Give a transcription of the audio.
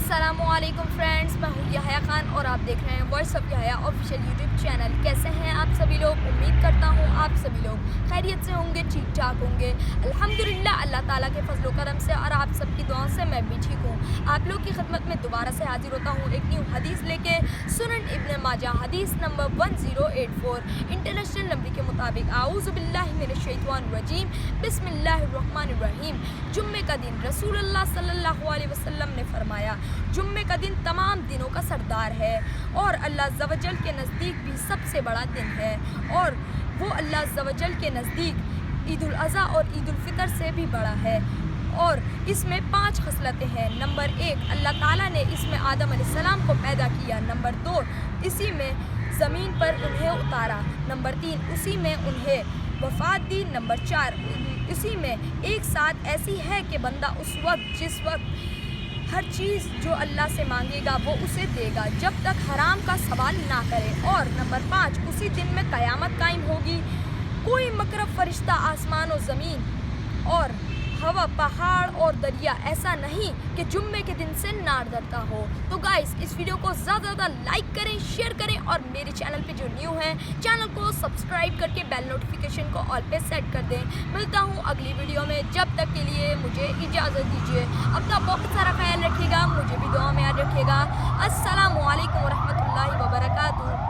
अस्सलामु अलैकुम फ्रेंड्स, मैं हूँ याह्या खान और आप देख रहे हैं voice of Yahya official YouTube channel. कैसे हैं आप सभी लोग? उम्मीद करता हूँ आप सभी लोग खैरियत से होंगे, ठीक ठाक होंगे। अल्हम्दुलिल्लाह अल्लाह ताला के फजल करम से और आप सबकी दुआओं से मैं भी ठीक हूँ। आप लोग की खिदमत में दोबारा से हाजिर होता हूँ एक न्यू हदीस लेके। सुनन इब्न माजा हदीस नंबर 1084 इंटरनेशनल नंबर के मुताबिक आऊज़ु बिल्लाहि मिनश शैतानिर रजीम बिस्मिल्लाहिर रहमानिर रहीम। जुम्मे का दिन रसूलुल्लाह सल्लल्लाहु अलैहि वसल्लम ने फरमाया, जुम्मे का दिन तमाम दिनों का सरदार है और अल्लाह ज़वजल के नज़दीक भी सबसे बड़ा दिन है और वो अल्लाह ज़वजल के नज़दीक ईद उल अज़हा और ईद उल फितर से भी बड़ा है। और इसमें 5 खसलतें हैं। नंबर 1, अल्लाह ताला ने इसमें आदम अलैहिस्सलाम को पैदा किया। नंबर 2, इसी में ज़मीन पर उन्हें उतारा। नंबर 3, उसी में उन्हें वफ़ात दी। नंबर 4, इसी में एक साथ ऐसी है कि बंदा उस वक्त जिस वक्त हर चीज़ जो अल्लाह से मांगेगा वो उसे देगा जब तक हराम का सवाल ना करे। और नंबर 5, उसी दिन में क़यामत कायम होगी। कोई मकरब फरिश्ता आसमान और ज़मीन और हवा, पहाड़ और दरिया ऐसा नहीं कि जुम्मे के दिन से ना डरता हो। तो गाइस, इस वीडियो को ज़्यादा लाइक करें, शेयर करें और मेरे चैनल पे जो न्यू हैं चैनल को सब्सक्राइब करके बेल नोटिफिकेशन को ऑल पे सेट कर दें। मिलता हूँ अगली वीडियो में, जब तक के लिए मुझे इजाज़त दीजिए। अपना बहुत सारा ख्याल रखिएगा, मुझे भी दुआ में याद रखिएगा। अस्सलामु अलैकुम व रहमतुल्लाहि व बरकातुहू।